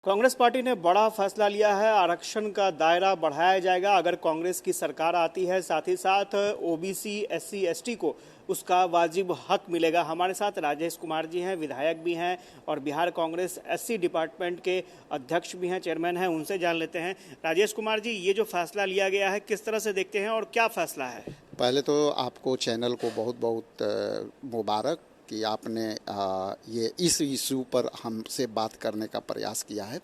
Congress party ने बड़ा फैसला लिया है। आरक्षण का दायरा बढ़ाया जाएगा अगर कांग्रेस की सरकार आती है। साथ ही साथ ओबीसी एससी एसटी को उसका वाजिब हक मिलेगा। हमारे साथ राजेश कुमार जी हैं, विधायक भी हैं और बिहार कांग्रेस एससी डिपार्टमेंट के अध्यक्ष भी हैं, चेयरमैन हैं। उनसे जान लेते हैं। राजेश कुमार जी, ये जो फैसला लिया गया है किस तरह से देखते हैं और क्या फैसला है? पहले तो आपको चैनल को बहुत बहुत मुबारक कि आपने ये इस इशू पर हमसे बात करने का प्रयास किया है।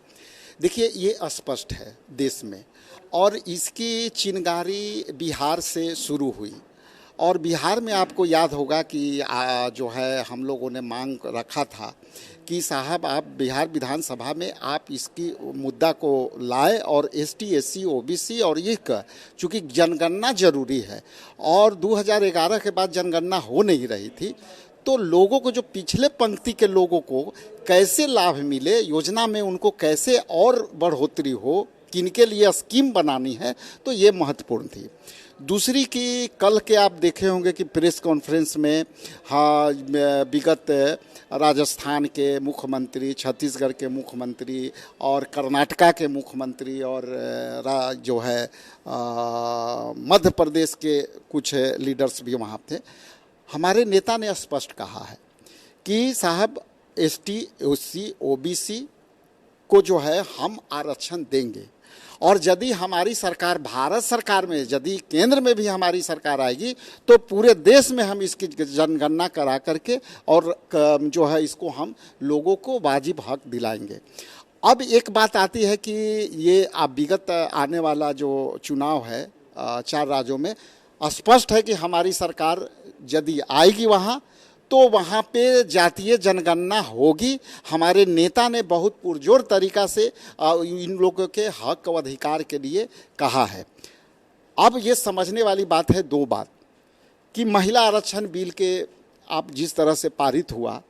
देखिए, ये स्पष्ट है देश में और इसकी चिंगारी बिहार से शुरू हुई और बिहार में आपको याद होगा कि जो है हम लोगों ने मांग रखा था कि साहब आप बिहार विधानसभा में आप इसकी मुद्दा को लाए और एसटी एससी ओबीसी और ये चूँकि जनगणना जरूरी है और 2011 के बाद जनगणना हो नहीं रही थी, तो लोगों को जो पिछले पंक्ति के लोगों को कैसे लाभ मिले, योजना में उनको कैसे और बढ़ोतरी हो, किनके लिए स्कीम बनानी है, तो ये महत्वपूर्ण थी। दूसरी कि कल के आप देखे होंगे कि प्रेस कॉन्फ्रेंस में विगत राजस्थान के मुख्यमंत्री, छत्तीसगढ़ के मुख्यमंत्री और कर्नाटका के मुख्यमंत्री और जो है मध्य प्रदेश के कुछ लीडर्स भी वहाँ थे। हमारे नेता ने स्पष्ट कहा है कि साहब एसटी एससी ओबीसी को जो है हम आरक्षण देंगे और यदि हमारी सरकार, भारत सरकार में यदि केंद्र में भी हमारी सरकार आएगी तो पूरे देश में हम इसकी जनगणना करा करके और जो है इसको हम लोगों को वाजिब हक दिलाएंगे। अब एक बात आती है कि ये अब विगत आने वाला जो चुनाव है 4 राज्यों में, स्पष्ट है कि हमारी सरकार यदि आएगी वहाँ तो वहाँ पे जातीय जनगणना होगी। हमारे नेता ने बहुत पुरजोर तरीका से इन लोगों के हक और अधिकार के लिए कहा है। अब ये समझने वाली बात है 2 बात कि महिला आरक्षण बिल के आप जिस तरह से पारित हुआ,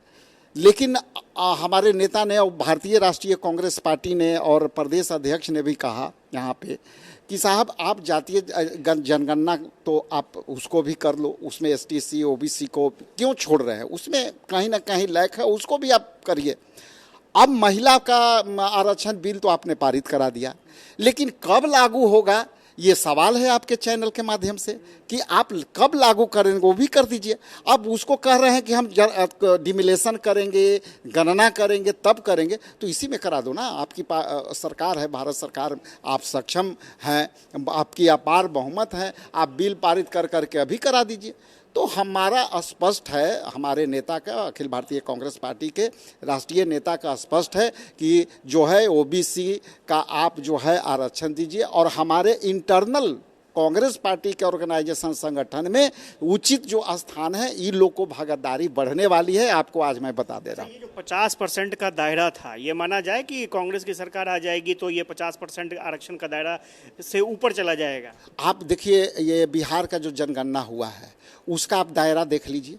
लेकिन हमारे नेता ने और भारतीय राष्ट्रीय कांग्रेस पार्टी ने और प्रदेश अध्यक्ष ने भी कहा यहाँ पे कि साहब आप जातीय जनगणना तो आप उसको भी कर लो, उसमें एसटी एससी ओबीसी को क्यों छोड़ रहे हैं, उसमें कहीं ना कहीं लैक है, उसको भी आप करिए। अब महिला का आरक्षण बिल तो आपने पारित करा दिया, लेकिन कब लागू होगा ये सवाल है आपके चैनल के माध्यम से कि आप कब लागू करेंगे, वो भी कर दीजिए। अब उसको कह रहे हैं कि हम डिमिलेशन करेंगे, गणना करेंगे, तब करेंगे, तो इसी में करा दो ना। आपकी सरकार है, भारत सरकार, आप सक्षम हैं, आपकी अपार बहुमत है, आप बिल पारित कर करके अभी करा दीजिए। तो हमारा स्पष्ट है, हमारे नेता का, अखिल भारतीय कांग्रेस पार्टी के राष्ट्रीय नेता का स्पष्ट है कि जो है ओबीसी का आप जो है आरक्षण दीजिए और हमारे इंटरनल कांग्रेस पार्टी के ऑर्गेनाइजेशन संगठन में उचित जो स्थान है, इन लोग को भागीदारी बढ़ने वाली है। आपको आज मैं बता दे रहा हूँ। ये जो 50% का दायरा था, ये माना जाए कि कांग्रेस की सरकार आ जाएगी तो ये 50% आरक्षण का दायरा से ऊपर चला जाएगा? आप देखिए, ये बिहार का जो जनगणना हुआ है उसका आप दायरा देख लीजिए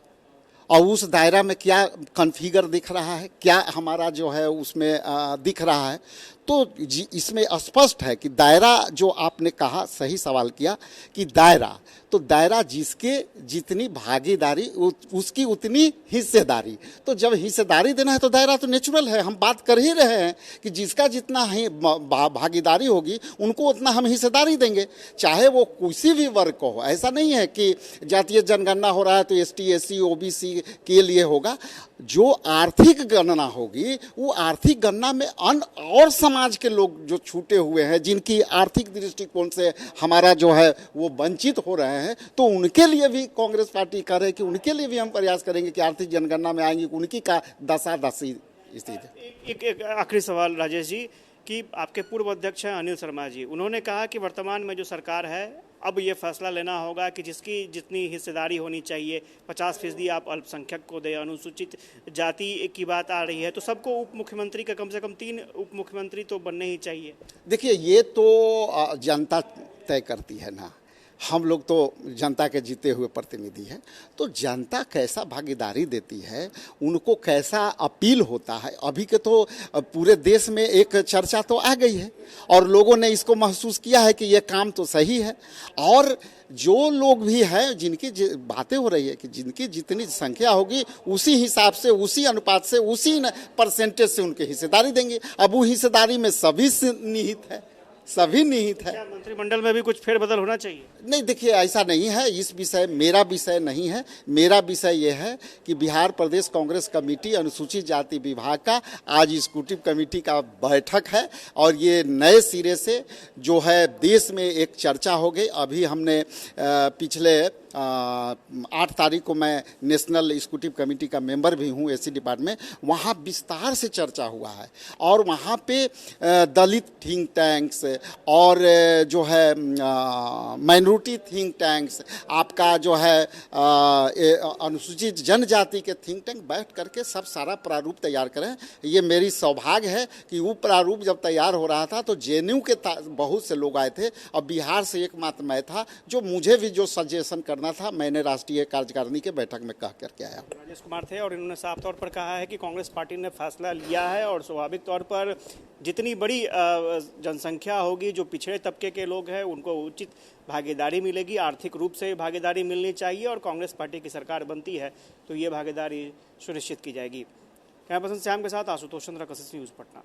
और उस दायरा में क्या कॉन्फ़िगर दिख रहा है, क्या हमारा जो है उसमें दिख रहा है। तो इसमें स्पष्ट है कि दायरा, जो आपने कहा, सही सवाल किया कि दायरा, तो दायरा जिसके जितनी भागीदारी उसकी उतनी हिस्सेदारी। तो जब हिस्सेदारी देना है तो दायरा तो नेचुरल है, हम बात कर ही रहे हैं कि जिसका जितना ही भागीदारी होगी उनको उतना हम हिस्सेदारी देंगे, चाहे वो किसी भी वर्ग को हो। ऐसा नहीं है कि जातीय जनगणना हो रहा है तो एसटी एससी ओबीसी के लिए होगा। जो आर्थिक गणना होगी वो आर्थिक गणना में अन्य और समाज के लोग जो छूटे हुए हैं, जिनकी आर्थिक दृष्टिकोण से हमारा जो है वो वंचित हो रहे हैं, तो उनके लिए भी कांग्रेस पार्टी कर रही है कि उनके लिए भी हम प्रयास करेंगे कि आर्थिक जनगणना में आएंगे, उनकी का दशा-दशी स्थिति। एक आखिरी सवाल राजेश जी, कि आपके पूर्व अध्यक्ष हैं अनिल शर्मा जी, उन्होंने कहा कि वर्तमान में जो सरकार है अब ये फैसला लेना होगा कि जिसकी जितनी हिस्सेदारी होनी चाहिए, 50% आप अल्पसंख्यक को दें, अनुसूचित जाति की बात आ रही है तो सबको उप मुख्यमंत्री का कम से कम 3 उप मुख्यमंत्री तो बनने ही चाहिए। देखिए, ये तो जनता तय करती है ना। हम लोग तो जनता के जीते हुए प्रतिनिधि हैं, तो जनता कैसा भागीदारी देती है, उनको कैसा अपील होता है, अभी के तो पूरे देश में एक चर्चा तो आ गई है और लोगों ने इसको महसूस किया है कि ये काम तो सही है। और जो लोग भी हैं जिनकी बातें हो रही है कि जिनकी जितनी संख्या होगी उसी हिसाब से, उसी अनुपात से, उसी परसेंटेज से उनकी हिस्सेदारी देंगे। अब वो हिस्सेदारी में सभी निहित है, सभी निहित है। क्या मंत्रिमंडल में भी कुछ फेरबदल होना चाहिए? नहीं, देखिए ऐसा नहीं है। इस विषय मेरा विषय नहीं है। मेरा विषय यह है कि बिहार प्रदेश कांग्रेस कमेटी अनुसूचित जाति विभाग का आज एग्जीक्यूटिव कमेटी का बैठक है और ये नए सिरे से जो है देश में एक चर्चा हो गई। अभी हमने पिछले 8 तारीख को मैं नेशनल एग्जीक्यूटिव कमेटी का मेंबर भी हूँ एससी डिपार्टमेंट, वहाँ विस्तार से चर्चा हुआ है और वहाँ पे दलित थिंक टैंक्स और जो है माइनॉरिटी थिंक टैंक्स, आपका जो है अनुसूचित जनजाति के थिंक टैंक बैठ करके सब सारा प्रारूप तैयार करें। ये मेरी सौभाग्य है कि वो प्रारूप जब तैयार हो रहा था तो जेएनयू के बहुत से लोग आए थे और बिहार से एकमात्र मैं था जो मुझे भी जो सजेशन करना था मैंने राष्ट्रीय कार्यकारिणी के बैठक में कह करके आया। राजेश कुमार थे और इन्होंने साफ तौर पर कहा है कि कांग्रेस पार्टी ने फैसला लिया है और स्वाभाविक तौर पर जितनी बड़ी जनसंख्या होगी, जो पिछड़े तबके के लोग हैं उनको उचित भागीदारी मिलेगी, आर्थिक रूप से भागीदारी मिलनी चाहिए और कांग्रेस पार्टी की सरकार बनती है तो ये भागीदारी सुनिश्चित की जाएगी। कैमरा पर्सन श्याम के साथ आशुतोष चंद्र, कसस न्यूज़, पटना।